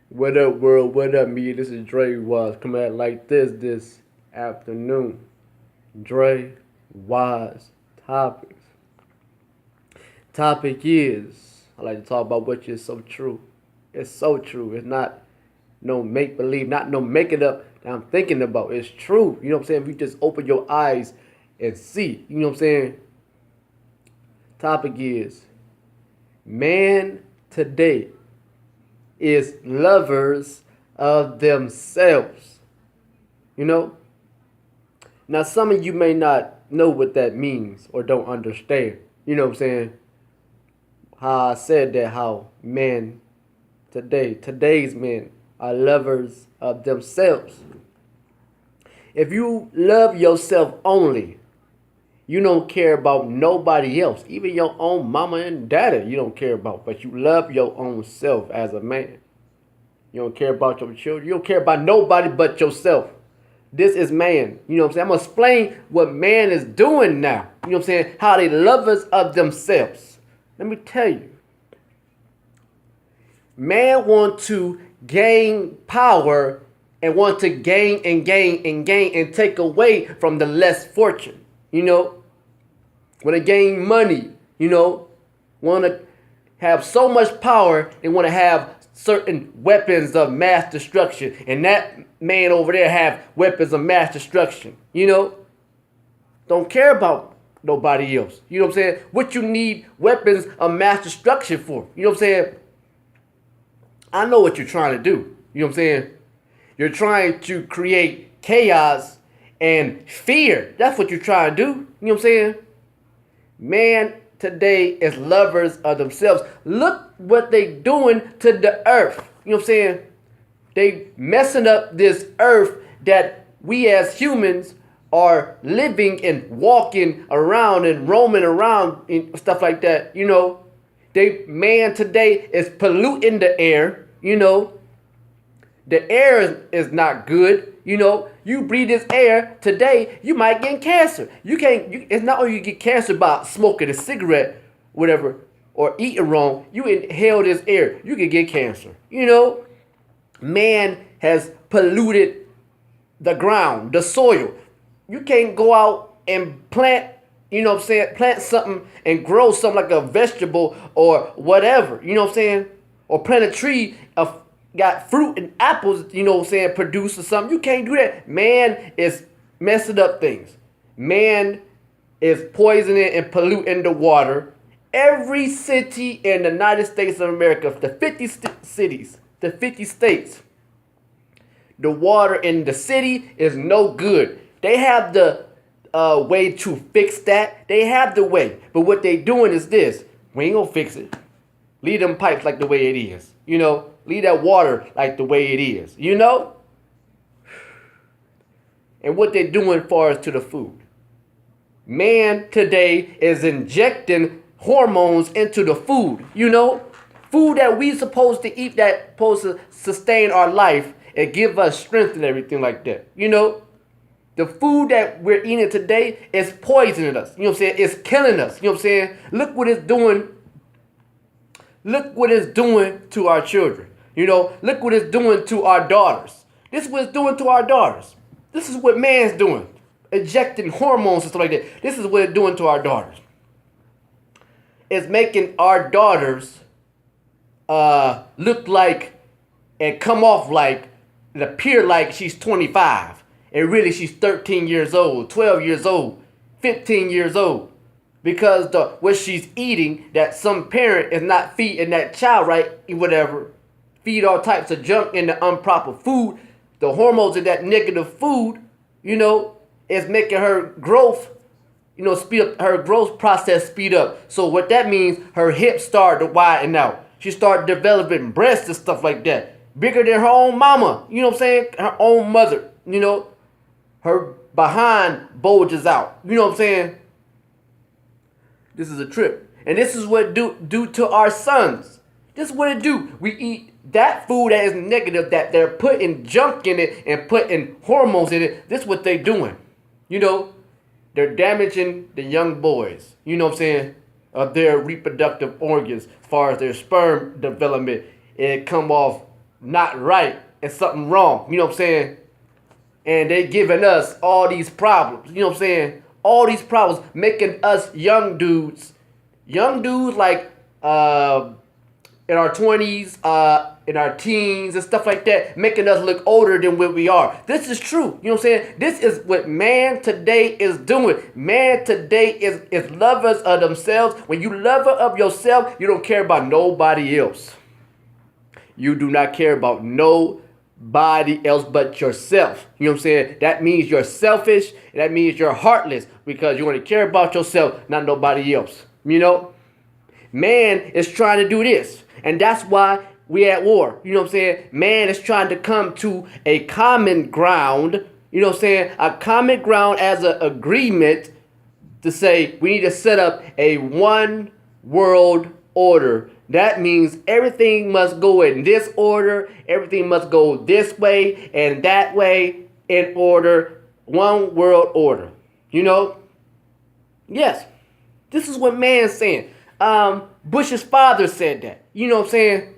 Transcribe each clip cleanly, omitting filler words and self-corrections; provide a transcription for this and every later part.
What up, world? What up, me? This is Drewize coming out like this afternoon. Drewize Topics. Topic is, I like to talk about what is so true. It's so true. It's not no make believe, not no make it up that I'm thinking about. It's true. You know what I'm saying? If you just open your eyes and see, you know what I'm saying? Topic is, man today is lovers of themselves. You know? Now, some of you may not know what that means or don't understand. You know what I'm saying? How I said that, how men today's men are lovers of themselves. If you love yourself only, you don't care about nobody else, even your own mama and daddy. You don't care about, but you love your own self as a man. You don't care about your children. You don't care about nobody but yourself. This is man. You know what I'm saying? I'm going to explain what man is doing now. You know what I'm saying? How they lovers of themselves. Let me tell you. Man want to gain power and want to gain and gain and gain and take away from the less fortune. You know? Want to gain money. You know? Want to have so much power, they want to have certain weapons of mass destruction. And that man over there have weapons of mass destruction. You know? Don't care about nobody else. You know what I'm saying? What you need weapons of mass destruction for? You know what I'm saying? I know what you're trying to do. You know what I'm saying? You're trying to create chaos and fear. That's what you're trying to do. You know what I'm saying? Man today is lovers of themselves. Look what they doing to the earth. You know what I'm saying? They messing up this earth that we as humans are living and walking around and roaming around and stuff like that. You know, man today is polluting the air. You know, the air is not good. You know, you breathe this air today, you might get cancer. It's not only you get cancer by smoking a cigarette, whatever, or eating wrong. You inhale this air, you can get cancer. You know, man has polluted the ground, the soil. You can't go out and plant, you know what I'm saying, plant something and grow something like a vegetable or whatever, you know what I'm saying? Or plant a tree of got fruit and apples, you know what I'm saying, produce or something. You can't do that. Man is messing up things. Man is poisoning and polluting the water. Every city in the United States of America, the 50 cities, the 50 states, the water in the city is no good. They have the way to fix that. They have the way. But what they doing is this. We ain't gonna fix it. Leave them pipes like the way it is. You know, leave that water like the way it is. You know? And what they're doing far as to the food. Man today is injecting hormones into the food. You know? Food that we supposed to eat that supposed to sustain our life and give us strength and everything like that. You know? The food that we're eating today is poisoning us. You know what I'm saying? It's killing us. You know what I'm saying? Look what it's doing. Look what it's doing to our children. You know, look what it's doing to our daughters. This is what it's doing to our daughters. This is what man's doing. Injecting hormones and stuff like that. This is what it's doing to our daughters. It's making our daughters look like and come off like and appear like she's 25. And really she's 13 years old, 12 years old, 15 years old. Because what she's eating, that some parent is not feeding that child right, whatever. Feed all types of junk in the improper food. The hormones in that negative food, you know, is making her growth, you know, speed up, her growth process speed up. So what that means, her hips start to widen out. She start developing breasts and stuff like that. Bigger than her own mama, you know what I'm saying? Her own mother, you know. Her behind bulges out, you know what I'm saying? This is a trip. And this is what it do to our sons. This is what it do. We eat that food that is negative, that they're putting junk in it and putting hormones in it. This is what they're doing. You know, they're damaging the young boys, you know what I'm saying, of their reproductive organs as far as their sperm development. It come off not right and something wrong. You know what I'm saying? And they giving us all these problems. You know what I'm saying? All these problems making us young dudes like in our 20s, in our teens and stuff like that, making us look older than what we are. This is true. You know what I'm saying? This is what man today is doing. Man today is lovers of themselves. When you lover of yourself, you don't care about nobody else. You do not care about nobody else but yourself. You know what I'm saying? That means you're selfish. That means you're heartless because you want to care about yourself, not nobody else. You know? Man is trying to do this. And that's why we at war. You know what I'm saying? Man is trying to come to a common ground. You know what I'm saying? A common ground as an agreement to say we need to set up a one world order. That means everything must go in this order. Everything must go this way and that way in order. One world order. You know? Yes. This is what man's saying. Bush's father said that. You know what I'm saying?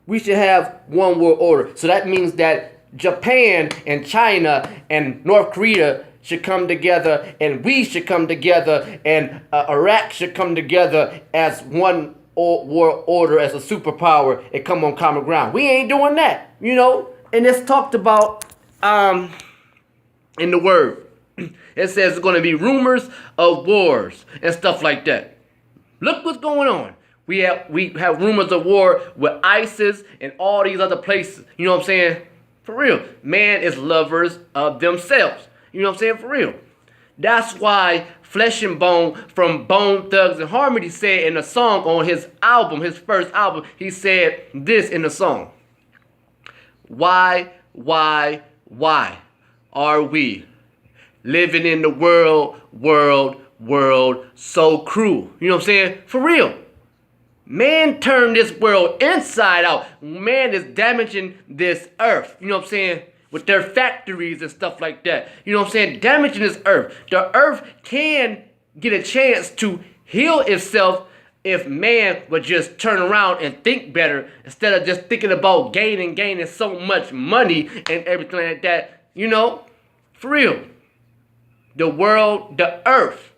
We should have one world order. So that means that Japan and China and North Korea should come together, and we should come together, and Iraq should come together as one world order, as a superpower, and come on common ground. We ain't doing that, you know? And it's talked about in the word. It says there's going to be rumors of wars and stuff like that. Look what's going on. We have rumors of war with ISIS and all these other places. You know what I'm saying? For real. Man is lovers of themselves. You know what I'm saying? For real. That's why Flesh and Bone from Bone Thugs and Harmony said in a song on his album, his first album, he said this in the song. Why are we living in the world so cruel? You know what I'm saying? For real. Man turned this world inside out. Man is damaging this earth. You know what I'm saying? With their factories and stuff like that. You know what I'm saying? Damaging this earth. The earth can get a chance to heal itself if man would just turn around and think better instead of just thinking about gaining so much money and everything like that. You know? For real. The world, the earth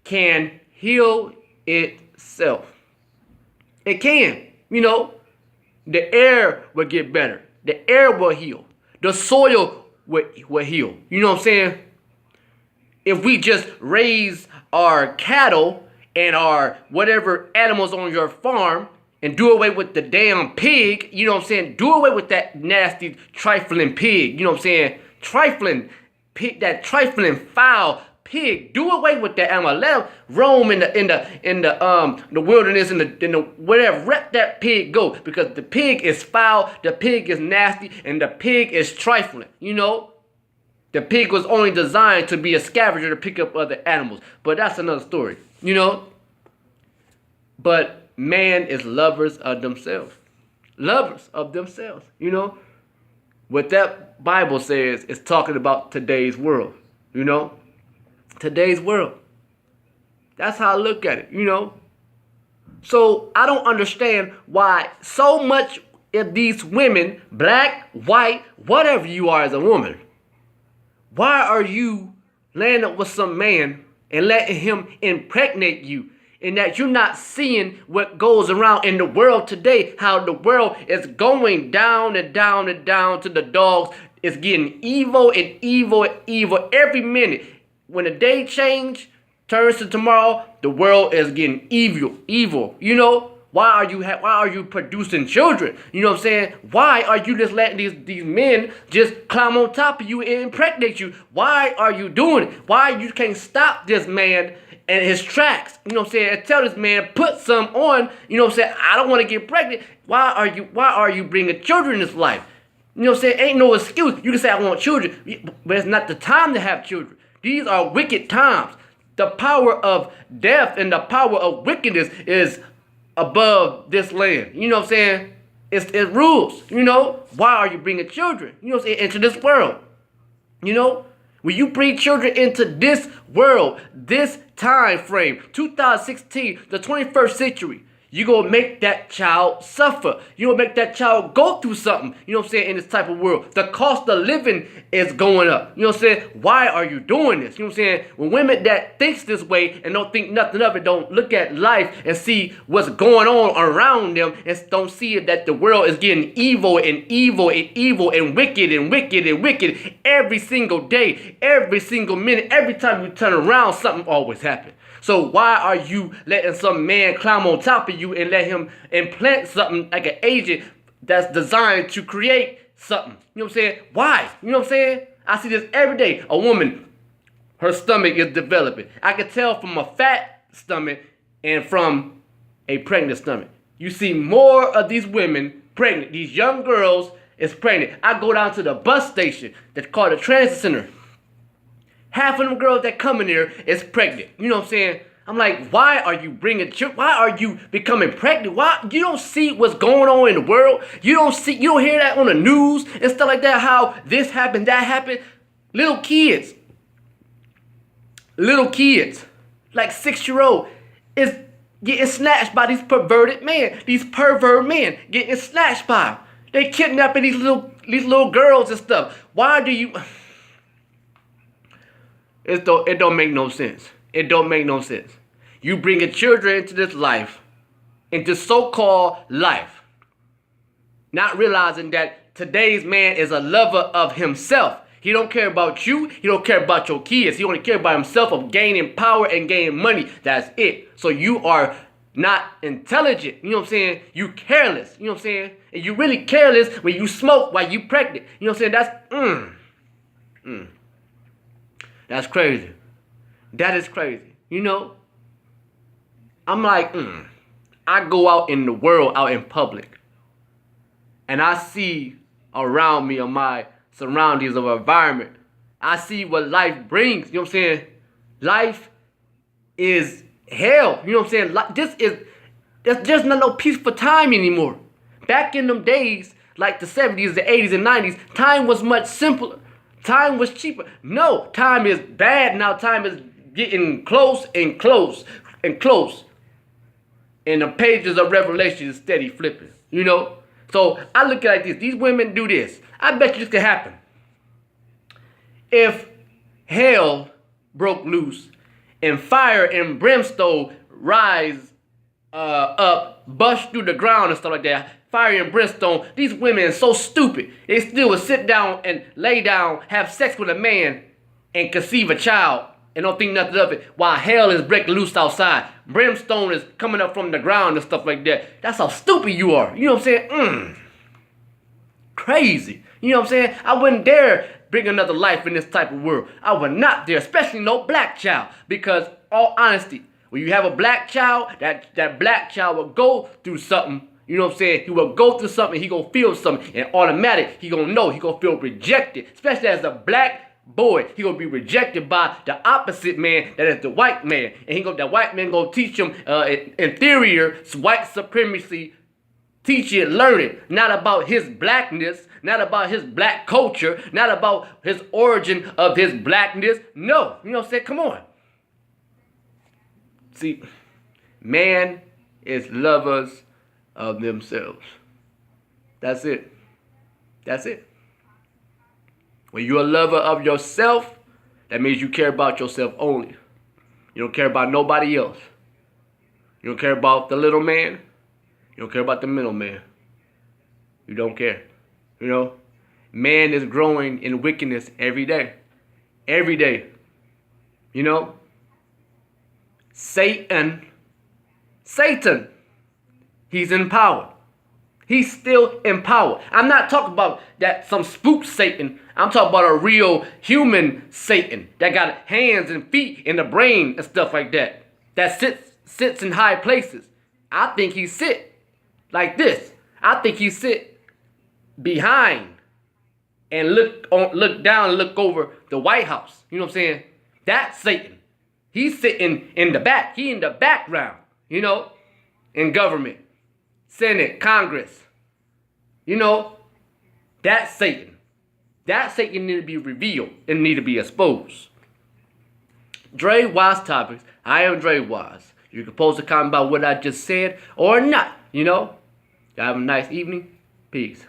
can heal itself. It can, you know. The air will get better. The air will heal. The soil will heal. You know what I'm saying? If we just raise our cattle and our whatever animals on your farm and do away with the damn pig, you know what I'm saying? Do away with that nasty trifling pig. You know what I'm saying? Trifling pig, that trifling foul pig. Do away with that animal. Let him roam in the wilderness, in the whatever. Let that pig go, because the pig is foul, the pig is nasty, and the pig is trifling. You know, the pig was only designed to be a scavenger to pick up other animals, but that's another story. You know, but man is lovers of themselves, lovers of themselves. You know, what that Bible says is talking about today's world. You know. Today's world. That's how I look at it, you know. So I don't understand why so much of these women, black, white, whatever you are as a woman, why are you laying up with some man and letting him impregnate you, and that you're not seeing what goes around in the world today, how the world is going down and down and down to the dogs. It's getting evil and evil and evil every minute. When the day change, turns to tomorrow, the world is getting evil. You know, why are you producing children? You know what I'm saying? Why are you just letting these men just climb on top of you and impregnate you? Why are you doing it? Why you can't stop this man and his tracks? You know what I'm saying? And tell this man, put some on. You know what I'm saying? I don't want to get pregnant. Why are you bringing children in this life? You know what I'm saying? Ain't no excuse. You can say I want children, but it's not the time to have children. These are wicked times. The power of death and the power of wickedness is above this land. You know what I'm saying? It rules. You know? Why are you bringing children, you know what I'm saying, into this world? You know? When you bring children into this world, this time frame, 2016, the 21st century, You gonna make that child suffer. You gonna make that child go through something. You know what I'm saying? In this type of world, the cost of living is going up. You know what I'm saying? Why are you doing this? You know what I'm saying? When women that thinks this way and don't think nothing of it, don't look at life and see what's going on around them, and don't see that the world is getting evil and evil and evil and wicked and wicked and wicked every single day, every single minute, every time you turn around, something always happens. So why are you letting some man climb on top of you and let him implant something like an agent that's designed to create something? You know what I'm saying? Why? You know what I'm saying? I see this every day. A woman, her stomach is developing. I can tell from a fat stomach and from a pregnant stomach. You see more of these women pregnant. These young girls is pregnant. I go down to the bus station that's called the transit center. Half of them girls that come in here is pregnant. You know what I'm saying? I'm like, why are you bringing children? Why are you becoming pregnant? Why? You don't see what's going on in the world? You don't hear that on the news and stuff like that, how this happened, that happened? Little kids, like 6-year-old, is getting snatched by these perverted men. These pervert men getting snatched by them. They kidnapping these little girls and stuff. Why do you... It don't make no sense. It don't make no sense. You bringing children into this life, into so-called life, not realizing that today's man is a lover of himself. He don't care about you. He don't care about your kids. He only care about himself of gaining power and gaining money. That's it. So you are not intelligent. You know what I'm saying? You careless. You know what I'm saying? And you really careless when you smoke while you pregnant. You know what I'm saying? That's crazy. That is crazy. You know? I'm like, I go out in the world, out in public, and I see around me, on my surroundings of environment, I see what life brings. You know what I'm saying? Life is hell. You know what I'm saying? There's just not no peaceful time anymore. Back in them days, like the 70s, the 80s, and 90s, time was much simpler. Time was cheaper. No, time is bad now. Time is getting close and close and close. And the pages of Revelation is steady flipping, you know? So I look at it like this. These women do this. I bet you this could happen. If hell broke loose and fire and brimstone rise up, bust through the ground and stuff like that, fire and brimstone, these women are so stupid. They still would sit down and lay down, have sex with a man, and conceive a child, and don't think nothing of it, while hell is breaking loose outside. Brimstone is coming up from the ground and stuff like that. That's how stupid you are. You know what I'm saying? Crazy. You know what I'm saying? I wouldn't dare bring another life in this type of world. I would not dare, especially no black child. Because, all honesty, when you have a black child, that black child will go through something. You know what I'm saying? He will go through something, he gonna feel something, and automatic, he gonna know, he gonna feel rejected. Especially as a black boy, he gonna be rejected by the opposite man, that is the white man. And the white man gonna teach him inferior white supremacy, teach it, learn it. Not about his blackness, not about his black culture, not about his origin of his blackness. No, you know what I'm saying? Come on. See, man is lovers of themselves. That's it. That's it. When you're a lover of yourself, that means you care about yourself only. You don't care about nobody else. You don't care about the little man. You don't care about the middle man. You don't care. You know? Man is growing in wickedness every day. Every day. You know? Satan, he's in power. He's still in power. I'm not talking about that some spook Satan. I'm talking about a real human Satan that got hands and feet and a brain and stuff like that. That sits in high places. I think he sit like this. I think he sit behind and look down and look over the White House. You know what I'm saying? That's Satan. He's sitting in the back. He in the background, you know, in government, Senate, Congress. You know, that's Satan. That Satan need to be revealed and need to be exposed. Drewize Topics. I am Drewize. You can post a comment about what I just said or not, you know. Y'all have a nice evening. Peace.